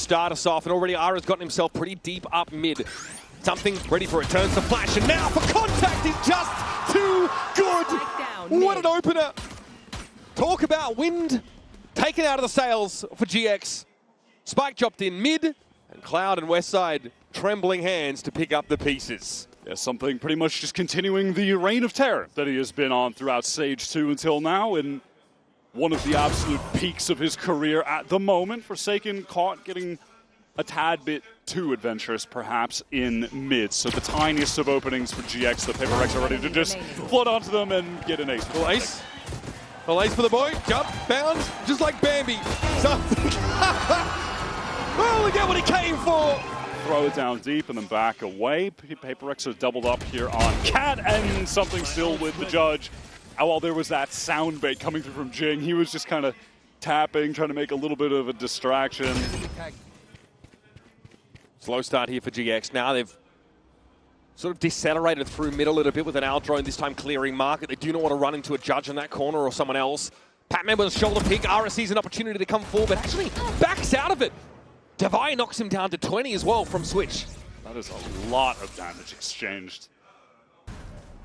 start us off, and already Ara's gotten himself pretty deep up mid. Something ready for it, turns to flash, and now for contact is just too good. What an opener. Talk about wind taken out of the sails for GX. Spike dropped in mid, and Cloud and Westside trembling hands to pick up the pieces. Yeah, something pretty much just continuing the reign of terror that he has been on throughout Stage 2 until now, and one of the absolute peaks of his career at the moment. Forsaken caught getting a tad bit too adventurous, perhaps, in mid. So the tiniest of openings for GX, the Paper Rex are ready to just flood onto them and get an ace. Full ace. Full ace for the boy. Jump, bounds, just like Bambi. Something. Well, look at what he came for. Throw it down deep and then back away. Paper Rex are doubled up here on Cat, and something still with the judge. While there was that sound bait coming through from Jinggg, he was just kind of tapping, trying to make a little bit of a distraction. Slow start here for GX. Now they've sort of decelerated through mid a little bit with an Al drone, this time clearing market. They do not want to run into a judge in that corner or someone else. PatMen with a shoulder pick. Ara sees an opportunity to come forward, but actually backs out of it. Devi knocks him down to 20 as well from Switch. That is a lot of damage exchanged.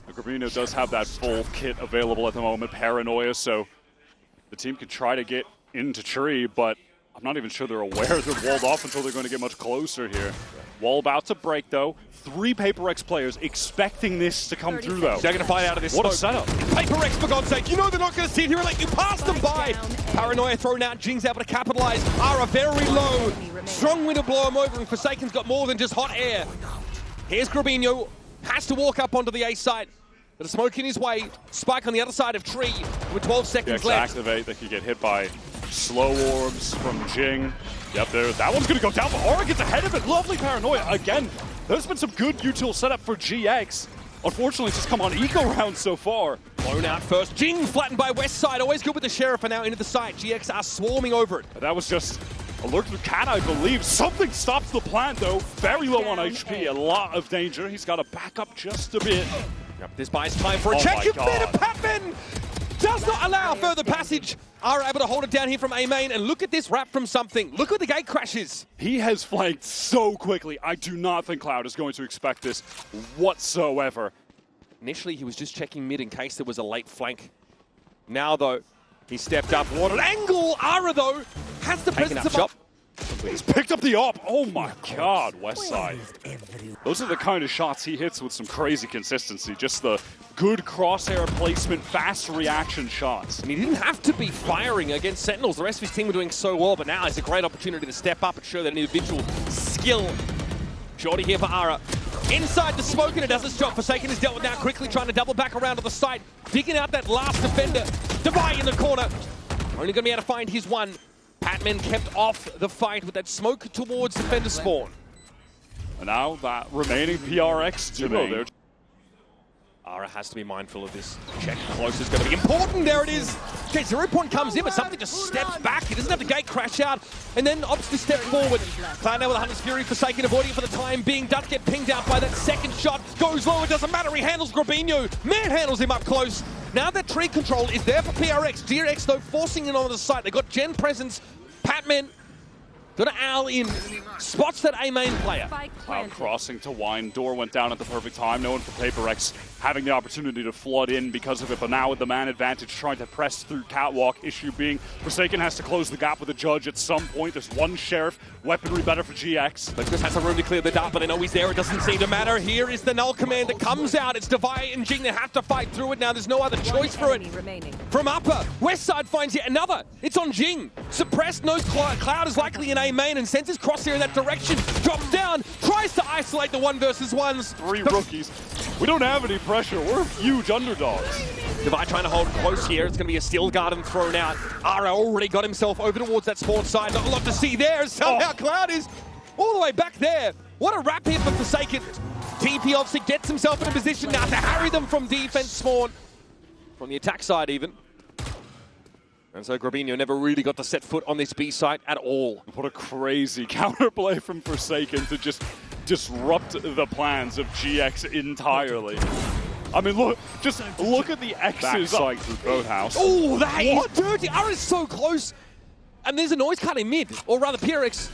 Grubinho does have that full kit available at the moment, Paranoia, so the team can try to get into tree, but I'm not even sure they're aware they're walled off until they're going to get much closer here. Wall about to break, though. 3 Paper Rex players expecting this to come through, though. They're going to find out of this. What a setup. Paper Rex, for God's sake. You know they're not going to sit here and let you pass them by. Paranoia thrown out. Jingg's able to capitalize. Ara very low. Strong wind to blow him over, and Forsaken's got more than just hot air. Here's Grubinho. Has to walk up onto the A site. But a smoke in his way. Spike on the other side of tree with 12 seconds left. Activate. They could get hit by slow orbs from Jinggg. Yep, that one's going to go down, but Aura gets ahead of it. Lovely Paranoia. Again, there's been some good util setup for GX. Unfortunately, it's just come on eco round so far. Blown out first. Jinggg flattened by Westside. Always good with the Sheriff, and now into the site. GX are swarming over it. That was just alert to Cat, I believe. Something stops the plant, though. Very low on HP. A lot of danger. He's got to back up just a bit. Yep, this buys time for a check. And PatMen does not allow further passage. Are able to hold it down here from A main, and look at this wrap from something. Look at the gate crashes. He has flanked so quickly. I do not think Cloud is going to expect this whatsoever. Initially, he was just checking mid in case there was a late flank. Now, though, he stepped up. What an angle! Ara, though, has the presence of up. He's picked up the op. Oh my God, Westside. Those are the kind of shots he hits with some crazy consistency. Just the good crosshair placement, fast reaction shots. And he didn't have to be firing against Sentinels. The rest of his team were doing so well, but now it's a great opportunity to step up and show that individual skill. Shorty here for Ara. Inside the smoke, and it does its job. Forsaken is dealt with now, quickly trying to double back around to the site. Digging out that last defender. Devi in the corner. Only going to be able to find his one. PatMen kept off the fight with that smoke towards defender spawn. And now that remaining PRX duo there. Ara has to be mindful of this. Check close is going to be important. There it is. Okay, 0 point comes in, but something just steps back. He doesn't have the gate crash out, and then opts to step forward. Cloud now with a Hunter's Fury. Forsaken avoiding it for the time being. Does get pinged out by that second shot. Goes low, it doesn't matter. He handles Grubinho. Manhandles him up close. Now that tree control is there for PRX. GX, though, forcing it onto the site. They got Gen presence. PatMen got an Al in. Spots that A main player. Cloud crossing to Wine. Door went down at the perfect time. No one for Paper Rex having the opportunity to flood in because of it. But now with the man advantage, trying to press through Catwalk. Issue being Forsaken has to close the gap with the judge at some point. There's one Sheriff. Weaponry better for GX. But just has some room to clear the dart, but they know he's there. It doesn't seem to matter. Here is the null command that comes out. It's Devi and Jinggg. They have to fight through it now. There's no other choice for it. From upper, Westside finds yet another. It's on Jinggg. Suppressed, knows Cloud is likely in A main and sends his crosshair in that direction. Drops down, tries to isolate the 1 versus 1s. 3 rookies. We don't have any pressure. We're huge underdogs. Devi trying to hold close here. It's going to be a steel garden thrown out. Ara already got himself over towards that spawn side. Not a lot to see there. Somehow Cloud is all the way back there. What a wrap here for Forsaken. TP obviously gets himself in a position now to harry them from defense spawn. From the attack side even. And so Grubinho never really got to set foot on this B site at all. What a crazy counterplay from Forsaken to just disrupt the plans of GX entirely. I mean, look at the X's. Backside through Boathouse. Oh, that is dirty. Ara's so close. And there's a noise cut in mid, or rather PRX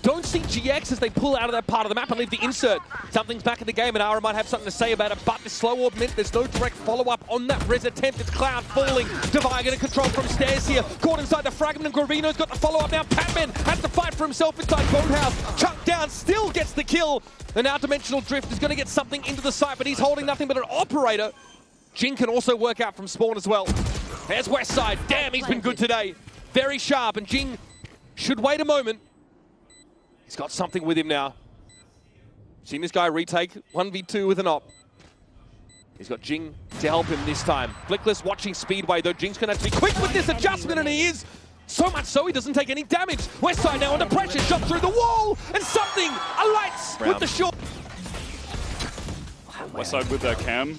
don't see GX as they pull out of that part of the map and leave the insert. Something's back in the game, and Ara might have something to say about it, but the slow orb meant there's no direct follow-up on that res attempt. It's Cloud falling. Divine getting control from stairs here. Caught inside the fragment, and Grubinho's got the follow-up now. PatMen has to fight for himself inside Boathouse. Chucked down, still gets the kill. The now dimensional drift is going to get something into the site, but he's holding nothing but an operator. Jinggg can also work out from spawn as well. There's westside. Damn, he's been good today. Very sharp, and Jinggg should wait a moment. He's got something with him now. Seen this guy retake 1v2 with an op. He's got Jinggg to help him this time. Flickless watching Speedway, though Jingg's going to have to be quick with this adjustment, and he is. So much so he doesn't take any damage. Westside now under pressure, shot through the wall, and something alights with the short. Westside with their cam.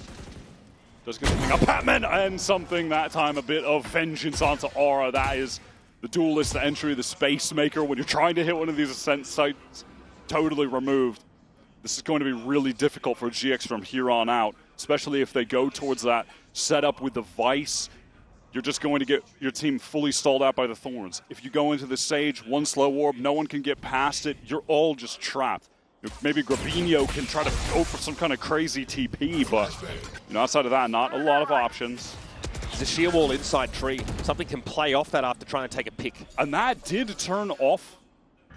Does get something up PatMen, and something that time, a bit of vengeance onto Aura. That is the duelist, the entry, the space maker. When you're trying to hit one of these Ascent sites, totally removed. This is going to be really difficult for GX from here on out, especially if they go towards that setup with the Vice. You're just going to get your team fully stalled out by the Thorns. If you go into the Sage, one slow orb, no one can get past it, you're all just trapped. Maybe Grubinho can try to go for some kind of crazy TP, but outside of that, not a lot of options. There's a sheer wall inside tree. Something can play off that after trying to take a pick. And that did turn off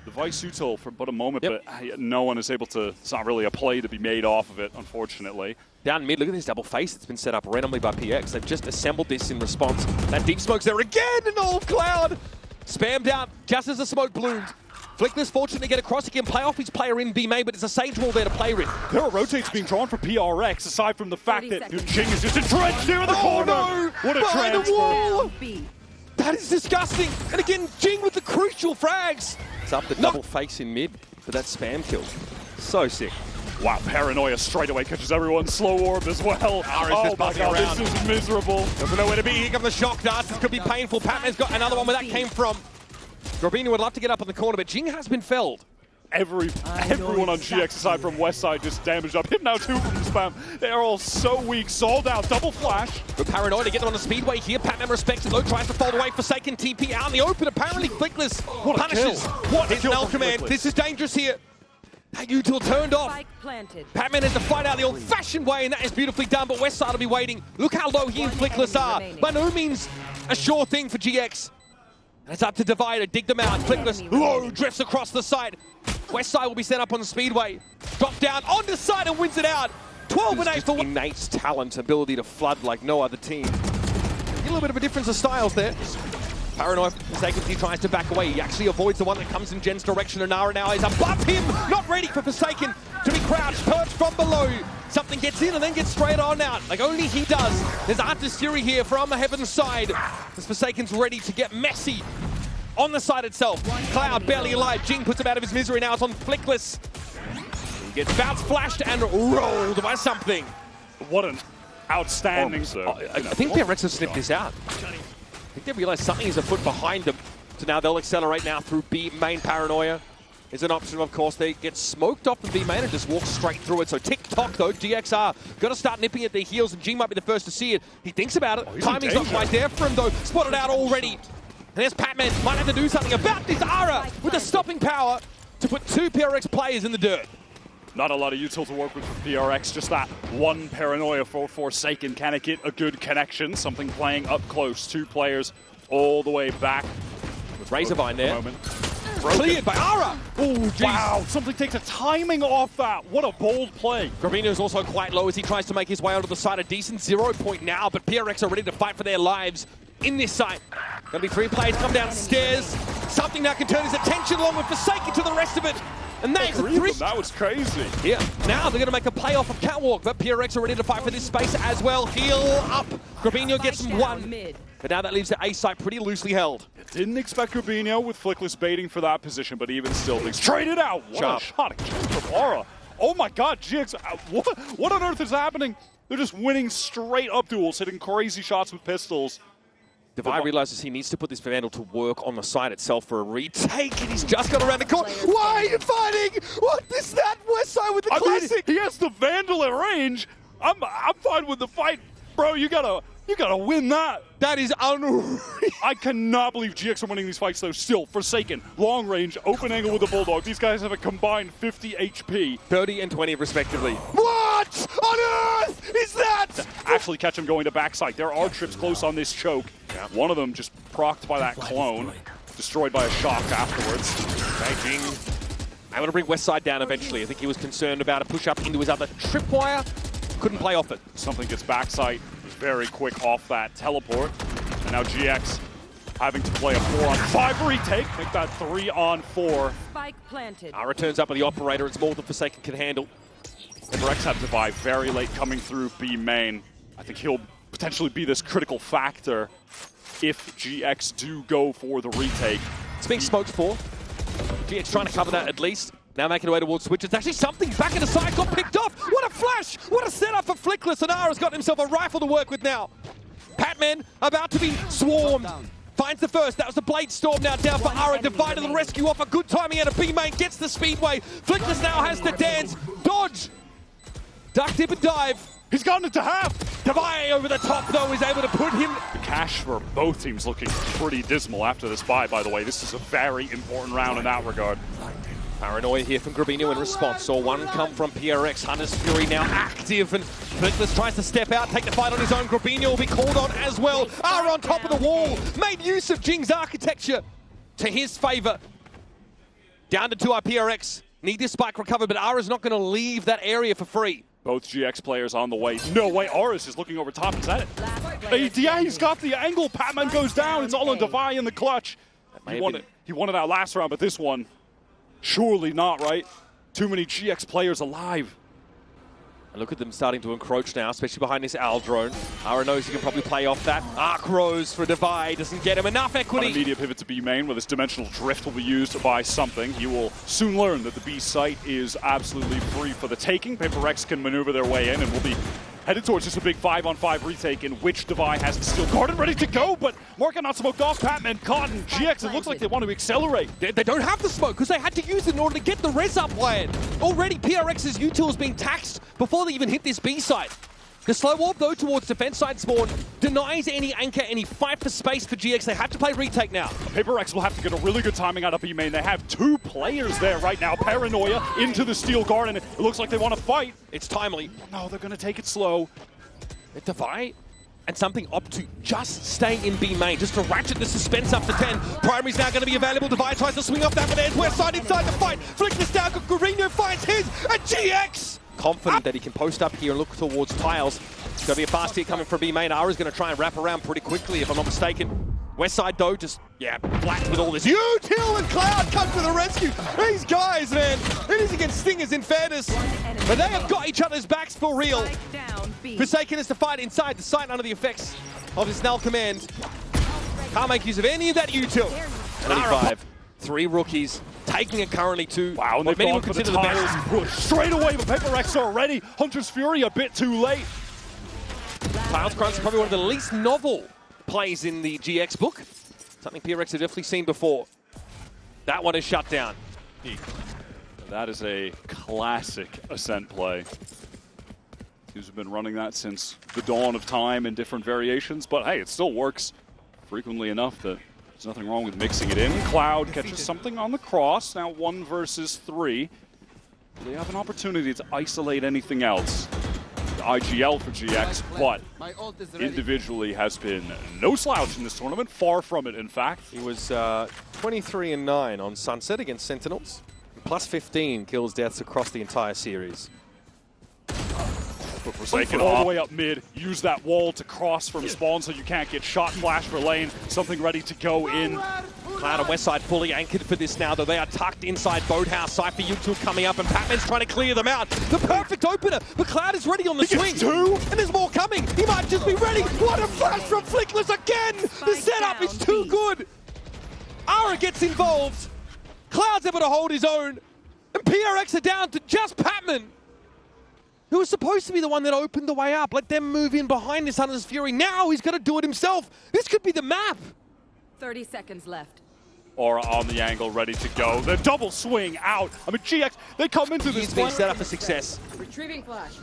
the Vice util for but a moment, but no one is able to, it's not really a play to be made off of it, unfortunately. Down mid, look at this double face that's been set up randomly by PX. They've just assembled this in response. That deep smoke's there again, and all Cloud spammed out just as the smoke bloomed. Flickless fortunate to get across. He can play off his player in B main, but it's a Sage wall there to play with. There are rotates being drawn for PRX, aside from the fact that Jinggg is just entrenched here in the corner. No! What a Behind the wall! transfer. That is disgusting. And again, Jinggg with the crucial frags. It's up the double face in mid for that spam kill. So sick. Wow, Paranoia straight away catches everyone. Slow orb as well. Just buzzing around. This is miserable. Doesn't know where to be. Here come the shock darts. This could be painful. PatMen's got another one where that came from. Grubinho would love to get up on the corner, but Jinggg has been felled. Everyone on GX aside from Westside just damaged up. Him now too from the spam. They are all so weak. Sold out. Double flash. But Paranoia to get them on the speedway here. PatMen respects it though. Tries to fold away. Forsaken TP out in the open. Apparently Flickless punishes. What is Null Command? This is dangerous here. That util turned off. PatMen has to fight out the old-fashioned way, and that is beautifully done, but Westside will be waiting. Look how low he and Flickless are. By no means a sure thing for GX. And it's up to Divider, dig them out. Flickless low drifts across the side. Westside will be set up on the speedway. Drop down on the side and wins it out. 12 and 8 for innate talent, ability to flood like no other team. A little bit of a difference of styles there. Paranoia, Forsaken, he tries to back away. He actually avoids the one that comes in Jen's direction. And Nara now is above him. Not ready for Forsaken to be crouched, perched from below. Something gets in and then gets straight on out, like only he does. There's Artis Fury here from the Heaven side. As Forsaken's ready to get messy on the side itself. Cloud barely alive. Jinggg puts him out of his misery. Now it's on Flickless. He gets bounced, flashed, and rolled by something. What an outstanding... I think PRX have sniffed this out. I think they realize something is afoot behind them. So now they'll accelerate now through B main. Paranoia is an option, of course. They get smoked off the B main and just walk straight through it. So tick-tock, though. GXR got to start nipping at their heels, and Jinggg might be the first to see it. He thinks about it. Timing's not quite there for him, though. Spotted out already. And there's PatMen. Might have to do something about this. Ara with the stopping power to put 2 PRX players in the dirt. Not a lot of util to work with for PRX, just that one Paranoia for Forsaken. Can it get a good connection? Something playing up close. 2 players all the way back. With Razorvine there. Cleared by Ara! Oh, geez. Wow, something takes a timing off that. What a bold play. Grubinho's also quite low as he tries to make his way onto the side. A decent 0 point now, but PRX are ready to fight for their lives in this site. Gonna be 3 players come downstairs. Something now can turn his attention along with Forsaken to the rest of it. And that is a 3. That was crazy. Yeah, now they're going to make a play off of Catwalk, but PRX are ready to fight for this space as well. Heal up. Grubinho gets him 1. But now that leaves the A site pretty loosely held. Didn't expect Grubinho with Flickless baiting for that position, but even still, things traded out. What a shot again from Aura. Oh my God, GX, what on earth is happening? They're just winning straight up duels, hitting crazy shots with pistols. Divide realizes he needs to put this Vandal to work on the side itself for a retake, and he's just got around the corner. Why are you fighting? What is that? Westside with the classic. Mean, he has the Vandal at range. I'm fine with the fight. Bro, you gotta You gotta win that. That is unreal. I cannot believe GX are winning these fights though. Still, Forsaken, long range, open angle with the Bulldog. These guys have a combined 50 HP. 30 and 20 respectively. What on earth is that? Actually catch him going to backside. There are trips close on this choke. Yeah. One of them just procced by that clone. Destroyed by a shock afterwards. Jinggg able to bring westside down eventually. I think he was concerned about a push up into his other tripwire. Couldn't play off it. Something gets backside very quick off that teleport. And now GX having to play a 4-on-5 retake. Make that 3-on-4. Spike planted. Returns up with the operator. It's more than Forsaken can handle. And Rex had to buy very late coming through B main. I think he'll potentially be this critical factor if GX do go for the retake. It's being smoked for. GX trying to cover that at least. Now making her way towards Switch. It's actually something back in the side, got picked off. What a flash! What a setup for Flickless. And Ara's got himself a rifle to work with now. PatMen about to be swarmed. Finds the first. That was the Blade Storm now down for Ara. Divide to the rescue off a good timing out of B main. Gets the Speedway. Flickless now has to dance. Dodge. Duck, dip, and dive. He's gotten it to half. Divide over the top, though, is able to put him. The cash for both teams looking pretty dismal after this buy, by the way. This is a very important round in that regard. Paranoia here from Grubinho in response. Saw one come from PRX. Hunter's Fury now active, and Flickless tries to step out, take the fight on his own. Grubinho will be called on as well. Ara on top of the wall. Made use of Jingg's architecture to his favor. Down to 2 PRX. Need this spike recovered, but Ara's not going to leave that area for free. Both GX players on the way. No way, Aris is looking over top. Is that it? Yeah, he's got the angle. PatMen goes down. It's all on Devi in the clutch. He won it out last round, but this one, surely not, right? Too many GX players alive. And look at them starting to encroach now, especially behind this Al drone. Ara knows he can probably play off that. Arc Rose for Devi doesn't get him enough equity. On immediate pivot to B main, where this dimensional drift will be used by something. He will soon learn that the B site is absolutely free for the taking. PaperX can maneuver their way in and will be headed towards just a big 5-on-5 retake in which Devi has the steel guard and ready to go, but Market not smoked off. PatMen caught, and GX, it looks like they want to accelerate. They don't have the smoke because they had to use it in order to get the res up land. Already PRX's util is being taxed before they even hit this B site. The slow warp, though, towards defense side spawn denies any anchor, any fight for space for GX. They have to play retake now. PaperX will have to get a really good timing out of B main. They have 2 players there right now. Paranoia into the steel guard, and it looks like they want to fight. It's timely. No, they're going to take it slow. Devi and something opt to just stay in B main, just to ratchet the suspense up to 10. Primary's now going to be available. Devi tries to swing off that, but there's westside inside the fight. Flickless down, Grubinho finds his, and GX! Confident that he can post up here and look towards tiles. It's going to be a fast hit coming from B main. Ara's going to try and wrap around pretty quickly, if I'm not mistaken. Westside, though, just, flat with all this. Util and Cloud come to the rescue. These guys, man, it is against Stingers in fairness, but they have got each other's backs for real. Forsaken is to fight inside the site under the effects of his null command. Can't make use of any of that util. 25, 3 rookies, taking it currently to wow, and they've many gone would for the consider the tiles best. push straight away, but PaperX already. Hunter's Fury a bit too late. Tiles Crunch is probably one of the least novel plays in the GX book. Something PRX have definitely seen before. That one is shut down. That is a classic Ascent play. Teams have been running that since the dawn of time in different variations, but hey, it still works frequently enough that there's nothing wrong with mixing it in. Cloud catches something on the cross, now 1 versus 3. Do they have an opportunity to isolate anything else? The IGL for GX, but individually has been no slouch in this tournament, far from it in fact. He was 23-9 on Sunset against Sentinels, plus 15 kills deaths across the entire series. Forsaken all the way up mid, use that wall to cross from spawn so you can't get shot. Flash for lane, something ready to go in. Cloud and Westside fully anchored for this now, though they are tucked inside Boathouse. Cypher U2 coming up, and PatMen's trying to clear them out. The perfect opener, but Cloud is ready on the swing. 2, and there's more coming. He might just be ready. What a flash from Flickless again! The setup is too good. Ara gets involved. Cloud's able to hold his own, and PRX are down to just PatMen, who was supposed to be the one that opened the way up. Let them move in behind this Hunter's Fury. Now he's got to do it himself. This could be the map. 30 seconds left. Aura on the angle, ready to go. The double swing out. I mean, GX, they come into this He's being set up for success. Retrieving flash.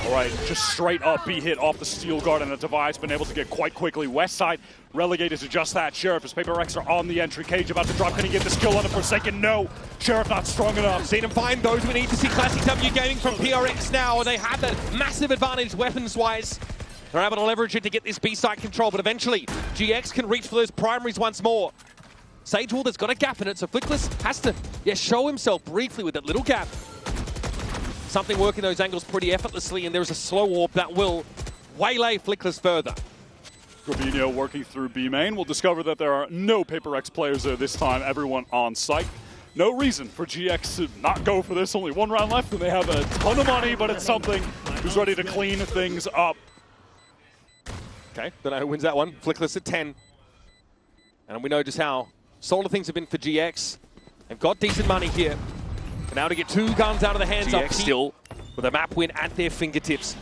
All right, just straight up B hit off the steel guard, and the device been able to get quite quickly. Westside relegated to just that. Sheriff, his Paper Rex are on the entry. Cage about to drop. Can he get the skill on the Forsaken? No. Sheriff not strong enough. Seen him find those. We need to see Classic W Gaming from PRX now. They have that massive advantage weapons-wise. They're able to leverage it to get this B-side control, but eventually GX can reach for those primaries once more. Sagewall, there's got a gap in it, so Flickless has to show himself briefly with that little gap. Something working those angles pretty effortlessly, and there's a slow warp that will waylay Flickless further. Grubinho working through B main. We'll discover that there are no Paper X players there this time, everyone on site. No reason for GX to not go for this. Only one round left, and they have a ton of money, but it's something who's ready to clean things up. Okay, don't know who wins that one. Flickless at 10. And we know just how solid things have been for GX. They've got decent money here. And now to get two guns out of the hands GX of still with a map win at their fingertips.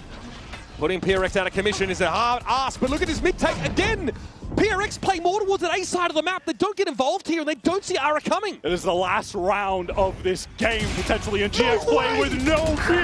Putting PRX out of commission is a hard ask, but look at his mid take again. PRX play more towards an A side of the map. They don't get involved here, and they don't see Ara coming. It is the last round of this game, potentially, and GX playing with no fear.